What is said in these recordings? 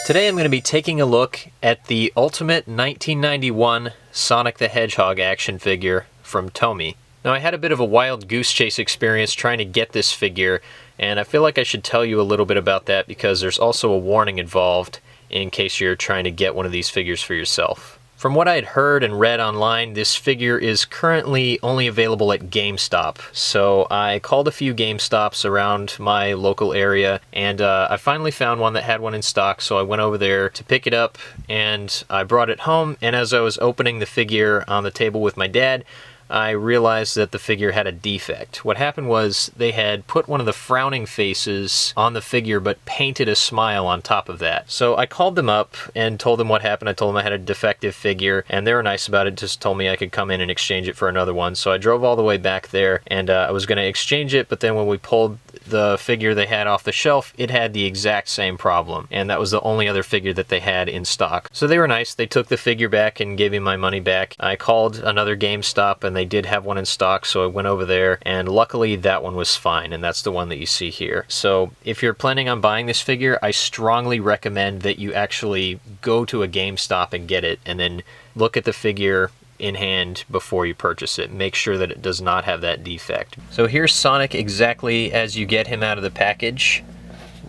Today I'm going to be taking a look at the Ultimate 1991 Sonic the Hedgehog action figure from Tomy. Now, I had a bit of a wild goose chase experience trying to get this figure, and I feel like I should tell you a little bit about that because there's also a warning involved in case you're trying to get one of these figures for yourself. From what I had heard and read online, this figure is currently only available at GameStop. So I called a few GameStops around my local area, and I finally found one that had one in stock, so I went over there to pick it up, and I brought it home, and as I was opening the figure on the table with my dad, I realized that the figure had a defect. What happened was they had put one of the frowning faces on the figure but painted a smile on top of that. So I called them up and told them what happened. I told them I had a defective figure, and they were nice about it, just told me I could come in and exchange it for another one. So I drove all the way back there, and I was going to exchange it, but then when we pulled the figure they had off the shelf, it had the exact same problem, and that was the only other figure that they had in stock. So they were nice. They took the figure back and gave me my money back. I called another GameStop, and they did have one in stock, so I went over there, and luckily that one was fine, and that's the one that you see here. So if you're planning on buying this figure, I strongly recommend that you actually go to a GameStop and get it, and then look at the figure in hand before you purchase it. Make sure that it does not have that defect. So here's Sonic exactly as you get him out of the package.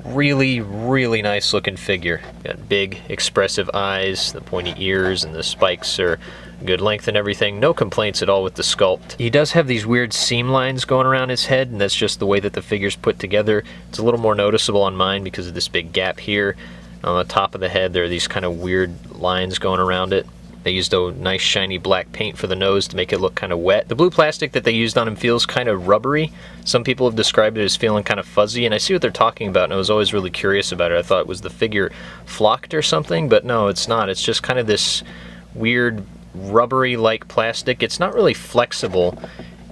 Really, really nice looking figure. Got big expressive eyes, the pointy ears, and the spikes are good length and everything. No complaints at all with the sculpt. He does have these weird seam lines going around his head, and that's just the way that the figure's put together. It's a little more noticeable on mine because of this big gap here. On the top of the head there are these kind of weird lines going around it. They used a nice shiny black paint for the nose to make it look kind of wet. The blue plastic that they used on him feels kind of rubbery. Some people have described it as feeling kind of fuzzy, and I see what they're talking about, and I was always really curious about it. I thought it was the figure flocked or something, but no, it's not. It's just kind of this weird rubbery-like plastic. It's not really flexible.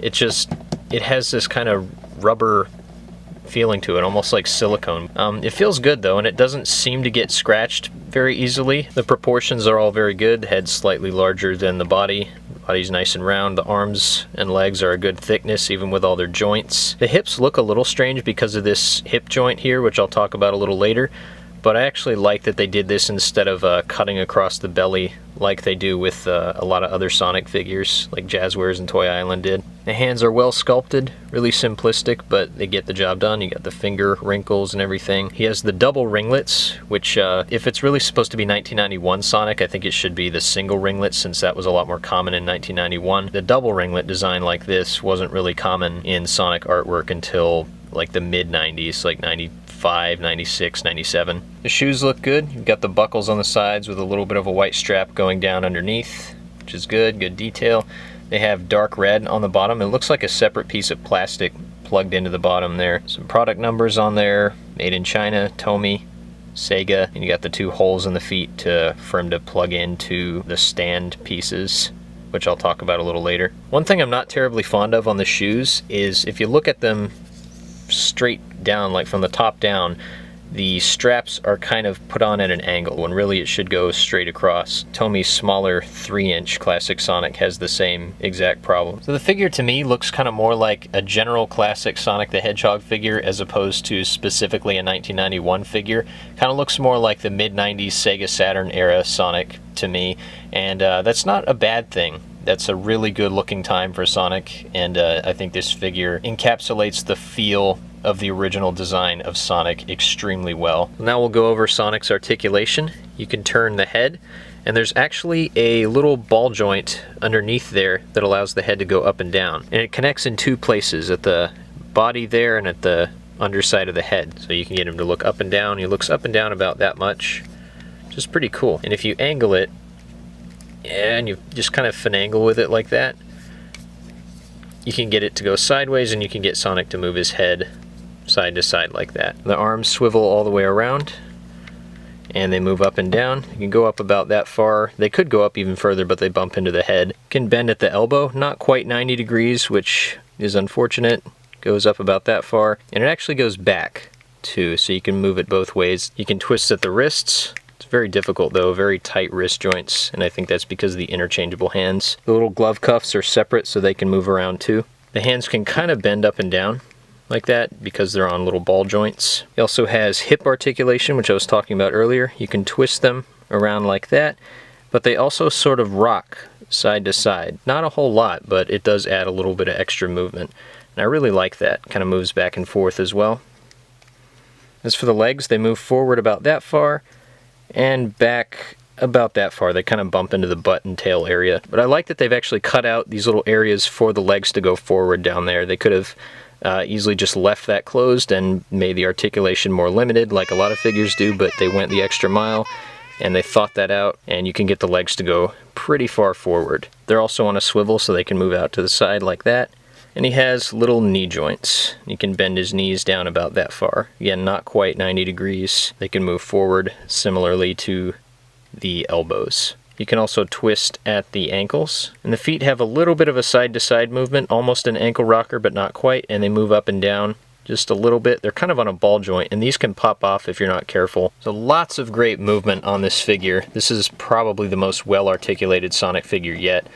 It has this kind of rubber feeling to it, almost like silicone. It feels good though, and it doesn't seem to get scratched very easily. The proportions are all very good. The head's slightly larger than the body. The body's nice and round. The arms and legs are a good thickness, even with all their joints. The hips look a little strange because of this hip joint here, which I'll talk about a little later. But I actually like that they did this instead of cutting across the belly like they do with a lot of other Sonic figures, like Jazzwares and Toy Island did. The hands are well sculpted, really simplistic, but they get the job done. You got the finger wrinkles and everything. He has the double ringlets, which if it's really supposed to be 1991 Sonic, I think it should be the single ringlet, since that was a lot more common in 1991. The double ringlet design like this wasn't really common in Sonic artwork until like the mid-90s, like 95, 96, 97. The shoes look good. You've got the buckles on the sides with a little bit of a white strap going down underneath, which is good detail. They have dark red on the bottom. It looks like a separate piece of plastic plugged into the bottom there. Some product numbers on there, made in China, Tomy, Sega, and you got the two holes in the feet for him to plug into the stand pieces, which I'll talk about a little later. One thing I'm not terribly fond of on the shoes is if you look at them straight down, like from the top down, the straps are kind of put on at an angle when really it should go straight across. Tomy's smaller 3-inch classic Sonic has the same exact problem. So the figure to me looks kind of more like a general classic Sonic the Hedgehog figure as opposed to specifically a 1991 figure. Kind of looks more like the mid-90s Sega Saturn era Sonic to me, and that's not a bad thing. That's a really good looking time for Sonic, and I think this figure encapsulates the feel of the original design of Sonic extremely well. Now we'll go over Sonic's articulation. You can turn the head, and there's actually a little ball joint underneath there that allows the head to go up and down. And it connects in two places, at the body there and at the underside of the head. So you can get him to look up and down. He looks up and down about that much, which is pretty cool. And if you angle it, and you just kind of finagle with it like that, you can get it to go sideways, and you can get Sonic to move his head side to side like that. The arms swivel all the way around, and they move up and down. You can go up about that far. They could go up even further, but they bump into the head. You can bend at the elbow, not quite 90 degrees, which is unfortunate. Goes up about that far, and it actually goes back too, so you can move it both ways. You can twist at the wrists. It's very difficult though, very tight wrist joints, and I think that's because of the interchangeable hands. The little glove cuffs are separate so they can move around too. The hands can kind of bend up and down, like that because they're on little ball joints. He also has hip articulation, which I was talking about earlier. You can twist them around like that, but they also sort of rock side to side. Not a whole lot, but it does add a little bit of extra movement. And I really like that. Kind of moves back and forth as well. As for the legs, they move forward about that far and back about that far. They kind of bump into the butt and tail area. But I like that they've actually cut out these little areas for the legs to go forward down there. They could have easily just left that closed and made the articulation more limited like a lot of figures do, but they went the extra mile and they thought that out, and you can get the legs to go pretty far forward. They're also on a swivel so they can move out to the side like that. And he has little knee joints. You can bend his knees down about that far. Again, not quite 90 degrees. They can move forward similarly to the elbows. You can also twist at the ankles. And the feet have a little bit of a side-to-side movement, almost an ankle rocker, but not quite, and they move up and down just a little bit. They're kind of on a ball joint, and these can pop off if you're not careful. So lots of great movement on this figure. This is probably the most well-articulated Sonic figure yet.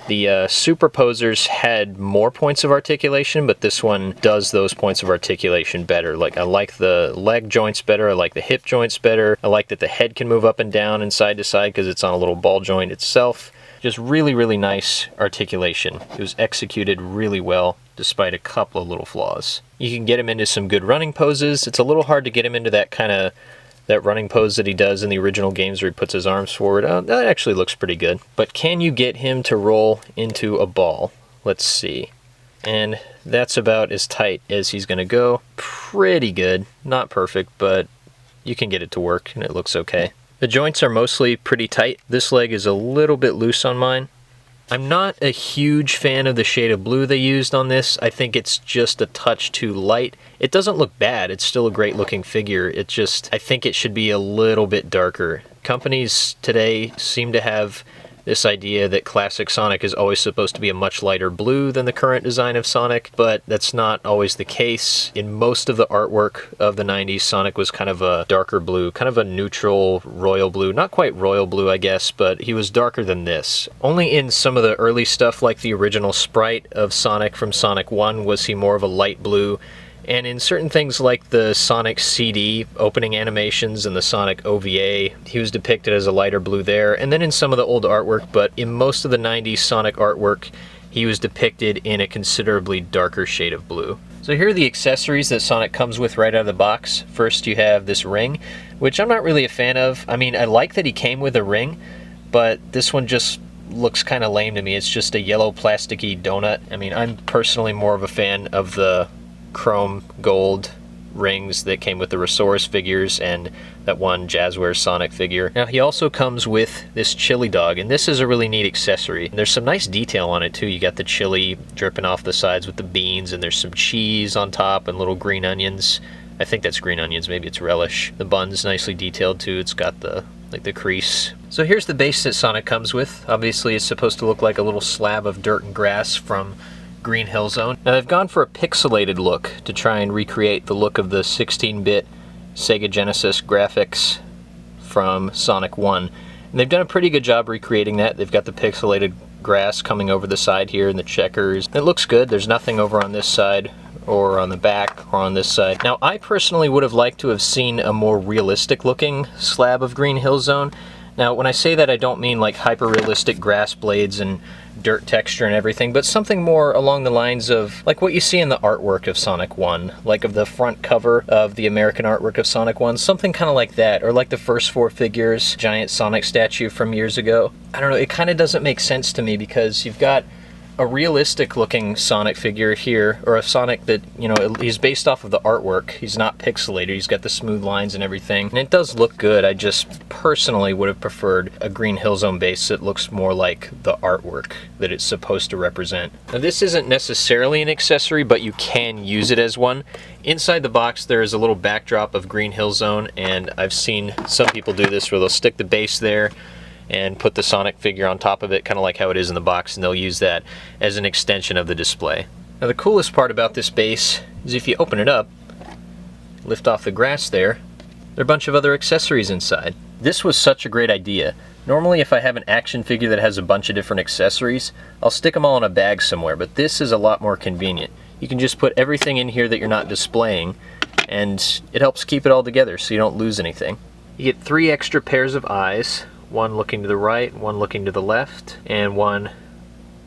The Superposers had more points of articulation, but this one does those points of articulation better. Like, I like the leg joints better, I like the hip joints better, I like that the head can move up and down and side to side because it's on a little ball joint itself. Just really, really nice articulation. It was executed really well, despite a couple of little flaws. You can get him into some good running poses. It's a little hard to get him into that running pose that he does in the original games where he puts his arms forward. That actually looks pretty good. But can you get him to roll into a ball? Let's see. And that's about as tight as he's going to go. Pretty good. Not perfect, but you can get it to work and it looks okay. The joints are mostly pretty tight. This leg is a little bit loose on mine. I'm not a huge fan of the shade of blue they used on this. I think it's just a touch too light. It doesn't look bad. It's still a great looking figure. It just, I think it should be a little bit darker. Companies today seem to have this idea that classic Sonic is always supposed to be a much lighter blue than the current design of Sonic, but that's not always the case. In most of the artwork of the 90s, Sonic was kind of a darker blue, kind of a neutral royal blue. Not quite royal blue, I guess, but he was darker than this. Only in some of the early stuff, like the original sprite of Sonic from Sonic 1, was he more of a light blue. And in certain things like the Sonic CD opening animations and the Sonic OVA, he was depicted as a lighter blue there. And then in some of the old artwork, but in most of the 90s Sonic artwork, he was depicted in a considerably darker shade of blue. So here are the accessories that Sonic comes with right out of the box. First you have this ring, which I'm not really a fan of. I mean, I like that he came with a ring, but this one just looks kind of lame to me. It's just a yellow plasticky donut. I mean, I'm personally more of a fan of the chrome gold rings that came with the Resource figures and that one Jazzware Sonic figure. Now he also comes with this chili dog, and this is a really neat accessory. There's some nice detail on it too. You got the chili dripping off the sides with the beans, and there's some cheese on top and little green onions. I think that's green onions, maybe it's relish. The bun's nicely detailed too. It's got the crease. So here's the base that Sonic comes with. Obviously it's supposed to look like a little slab of dirt and grass from Green Hill Zone. Now they've gone for a pixelated look to try and recreate the look of the 16-bit Sega Genesis graphics from Sonic 1. And they've done a pretty good job recreating that. They've got the pixelated grass coming over the side here and the checkers. It looks good. There's nothing over on this side or on the back or on this side. Now I personally would have liked to have seen a more realistic looking slab of Green Hill Zone. Now when I say that, I don't mean like hyper-realistic grass blades and dirt texture and everything, but something more along the lines of like what you see in the artwork of Sonic 1, like of the front cover of the American artwork of Sonic 1, something kind of like that, or like the first 4 figures, giant Sonic statue from years ago. I don't know, it kind of doesn't make sense to me because you've got a realistic looking Sonic figure here, or a Sonic that, you know, he's based off of the artwork. He's not pixelated, he's got the smooth lines and everything, and it does look good. I just personally would have preferred a Green Hill Zone base that looks more like the artwork that it's supposed to represent. Now this isn't necessarily an accessory, but you can use it as one. Inside the box there is a little backdrop of Green Hill Zone, and I've seen some people do this where they'll stick the base there and put the Sonic figure on top of it, kind of like how it is in the box, and they'll use that as an extension of the display. Now the coolest part about this base is if you open it up, lift off the grass there are a bunch of other accessories inside. This was such a great idea. Normally if I have an action figure that has a bunch of different accessories, I'll stick them all in a bag somewhere, but this is a lot more convenient. You can just put everything in here that you're not displaying, and it helps keep it all together so you don't lose anything. You get 3 extra pairs of eyes, one looking to the right, one looking to the left, and one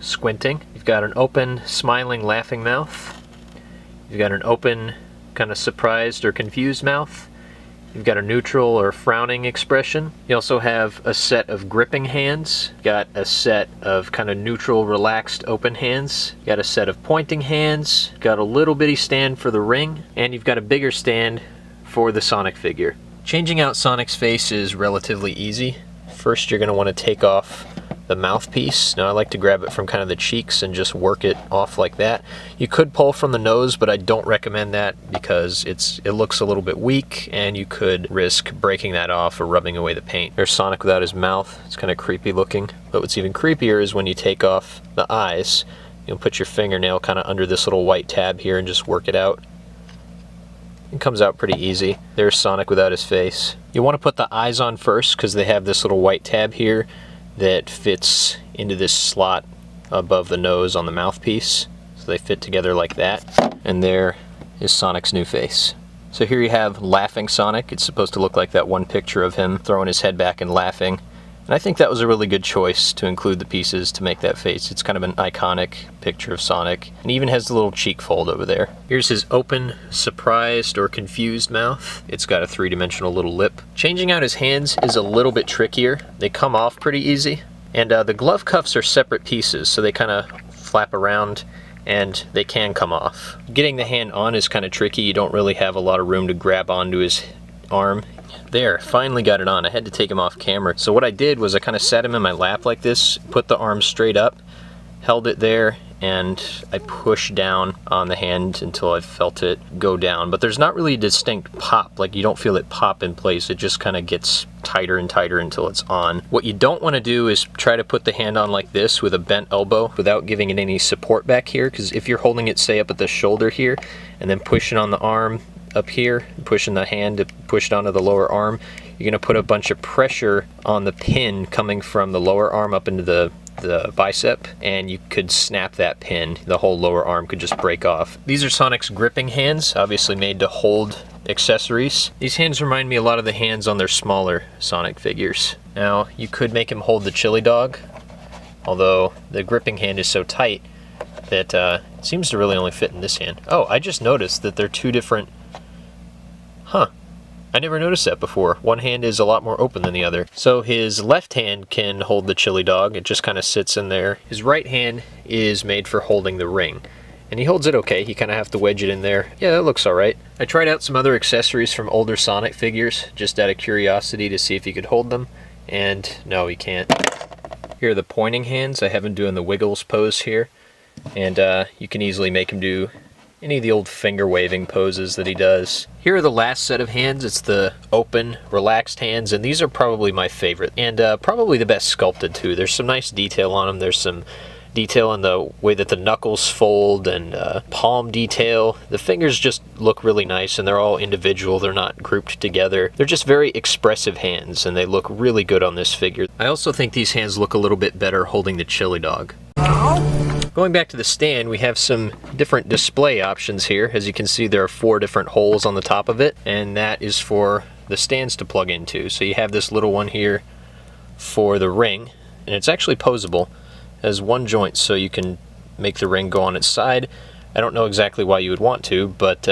squinting. You've got an open, smiling, laughing mouth. You've got an open, kind of surprised or confused mouth. You've got a neutral or frowning expression. You also have a set of gripping hands. You've got a set of kind of neutral, relaxed, open hands. You've got a set of pointing hands. You've got a little bitty stand for the ring. And you've got a bigger stand for the Sonic figure. Changing out Sonic's face is relatively easy. First, you're going to want to take off the mouthpiece. Now I like to grab it from kind of the cheeks and just work it off like that. You could pull from the nose, but I don't recommend that because it looks a little bit weak and you could risk breaking that off or rubbing away the paint. There's Sonic without his mouth. It's kind of creepy looking. But what's even creepier is when you take off the eyes, you'll put your fingernail kind of under this little white tab here and just work it out. It comes out pretty easy. There's Sonic without his face. You want to put the eyes on first because they have this little white tab here that fits into this slot above the nose on the mouthpiece. So they fit together like that. And there is Sonic's new face. So here you have laughing Sonic. It's supposed to look like that one picture of him throwing his head back and laughing. And I think that was a really good choice to include the pieces to make that face. It's kind of an iconic picture of Sonic. And even has the little cheek fold over there. Here's his open, surprised, or confused mouth. It's got a 3-dimensional little lip. Changing out his hands is a little bit trickier. They come off pretty easy. And the glove cuffs are separate pieces, so they kind of flap around and they can come off. Getting the hand on is kind of tricky. You don't really have a lot of room to grab onto his arm. There, finally got it on. I had to take him off camera. So what I did was I kind of sat him in my lap like this, put the arm straight up, held it there, and I pushed down on the hand until I felt it go down. But there's not really a distinct pop. Like, you don't feel it pop in place. It just kind of gets tighter and tighter until it's on. What you don't want to do is try to put the hand on like this with a bent elbow without giving it any support back here, because if you're holding it, say, up at the shoulder here, and then pushing on the arm up here, pushing the hand to push it onto the lower arm, you're going to put a bunch of pressure on the pin coming from the lower arm up into the bicep, and you could snap that pin. The whole lower arm could just break off. These are Sonic's gripping hands, obviously made to hold accessories. These hands remind me a lot of the hands on their smaller Sonic figures. Now, you could make him hold the chili dog, although the gripping hand is so tight that it seems to really only fit in this hand. Oh, I just noticed that they're two different. Huh. I never noticed that before. One hand is a lot more open than the other. So his left hand can hold the chili dog. It just kind of sits in there. His right hand is made for holding the ring. And he holds it okay. You kind of have to wedge it in there. Yeah, that looks alright. I tried out some other accessories from older Sonic figures, just out of curiosity to see if he could hold them. And no, he can't. Here are the pointing hands. I have him doing the wiggles pose here. And you can easily make him do any of the old finger waving poses that he does. Here are the last set of hands. It's the open, relaxed hands, and these are probably my favorite, and probably the best sculpted too. There's some nice detail on them. There's some detail in the way that the knuckles fold and palm detail. The fingers just look really nice, and they're all individual. They're not grouped together. They're just very expressive hands, and they look really good on this figure. I also think these hands look a little bit better holding the chili dog. Going back to the stand, we have some different display options here. As you can see, there are 4 different holes on the top of it, and that is for the stands to plug into. So you have this little one here for the ring, and it's actually posable. It has 1 joint, so you can make the ring go on its side. I don't know exactly why you would want to, but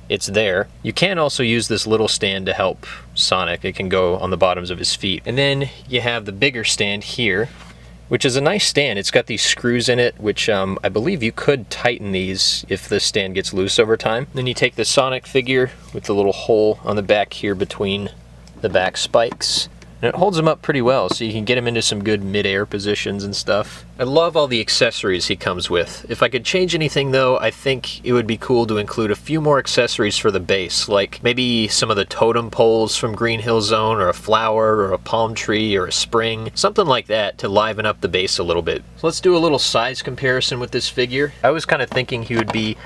it's there. You can also use this little stand to help Sonic. It can go on the bottoms of his feet. And then you have the bigger stand here, which is a nice stand. It's got these screws in it, which I believe you could tighten these if the stand gets loose over time. Then you take the Sonic figure with the little hole on the back here between the back spikes, and it holds him up pretty well, so you can get him into some good mid-air positions and stuff. I love all the accessories he comes with. If I could change anything though, I think it would be cool to include a few more accessories for the base, like maybe some of the totem poles from Green Hill Zone, or a flower, or a palm tree, or a spring, something like that to liven up the base a little bit. So let's do a little size comparison with this figure. I was kind of thinking he would be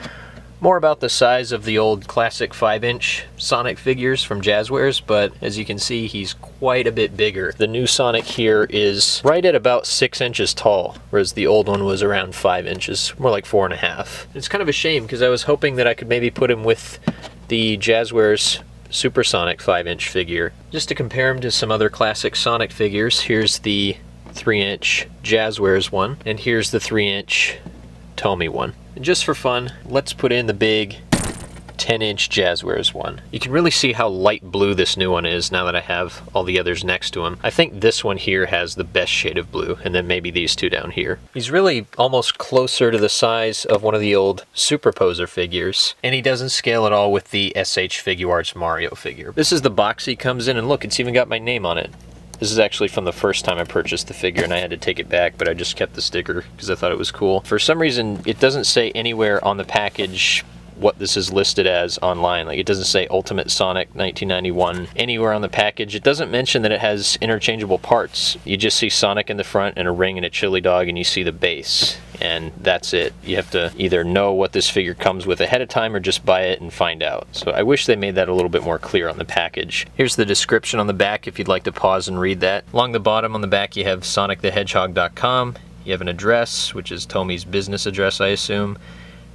more about the size of the old classic 5-inch Sonic figures from Jazzwares, but as you can see, he's quite a bit bigger. The new Sonic here is right at about 6 inches tall, whereas the old one was around 5 inches, more like 4.5. It's kind of a shame because I was hoping that I could maybe put him with the Jazzwares Supersonic 5-inch figure, just to compare him to some other classic Sonic figures. Here's the 3-inch Jazzwares one, and here's the 3-inch Tomy one. And just for fun, let's put in the big 10-inch Jazzwares one. You can really see how light blue this new one is now that I have all the others next to him. I think this one here has the best shade of blue, and then maybe these two down here. He's really almost closer to the size of one of the old Superposer figures, and he doesn't scale at all with the SH Figuarts Mario figure. This is the box he comes in, and look, it's even got my name on it. This is actually from the first time I purchased the figure, and I had to take it back, but I just kept the sticker because I thought it was cool. For some reason, it doesn't say anywhere on the package what this is listed as online. Like, it doesn't say Ultimate Sonic 1991 anywhere on the package. It doesn't mention that it has interchangeable parts. You just see Sonic in the front and a ring and a chili dog, and you see the base, and that's it. You have to either know what this figure comes with ahead of time or just buy it and find out. So I wish they made that a little bit more clear on the package. Here's the description on the back if you'd like to pause and read that. Along the bottom on the back you have sonicthehedgehog.com. You have an address, which is Tomy's business address, I assume,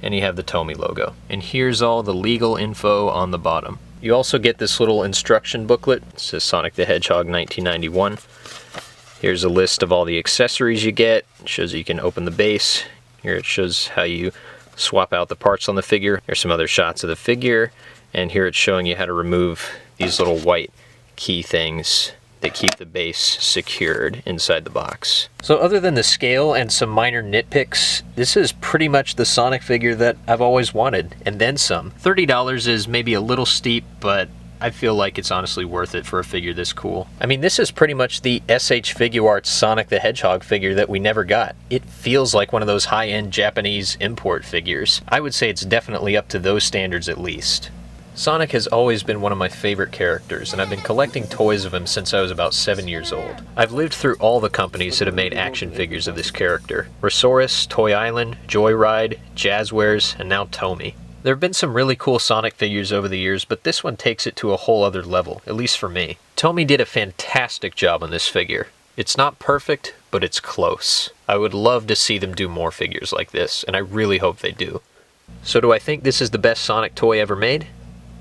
and you have the Tomy logo. And here's all the legal info on the bottom. You also get this little instruction booklet. It says Sonic the Hedgehog 1991. Here's a list of all the accessories you get. It shows you can open the base. Here it shows how you swap out the parts on the figure. Here's some other shots of the figure. And here it's showing you how to remove these little white key things that keep the base secured inside the box. So other than the scale and some minor nitpicks, this is pretty much the Sonic figure that I've always wanted, and then some. $30 is maybe a little steep, but I feel like it's honestly worth it for a figure this cool. I mean, this is pretty much the SH Figuarts Sonic the Hedgehog figure that we never got. It feels like one of those high-end Japanese import figures. I would say it's definitely up to those standards at least. Sonic has always been one of my favorite characters, and I've been collecting toys of him since I was about 7 years old. I've lived through all the companies that have made action figures of this character. Resource, Toy Island, Joyride, Jazzwares, and now Tomy. There have been some really cool Sonic figures over the years, but this one takes it to a whole other level, at least for me. Tomy did a fantastic job on this figure. It's not perfect, but it's close. I would love to see them do more figures like this, and I really hope they do. So do I think this is the best Sonic toy ever made?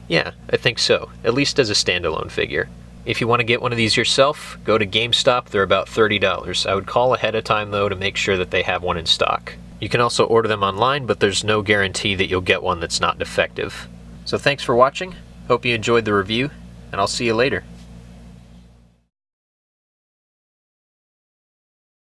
Yeah, I think so, at least as a standalone figure. If you want to get one of these yourself, go to GameStop. They're about $30. I would call ahead of time though to make sure that they have one in stock. You can also order them online, but there's no guarantee that you'll get one that's not defective. So thanks for watching, hope you enjoyed the review, and I'll see you later.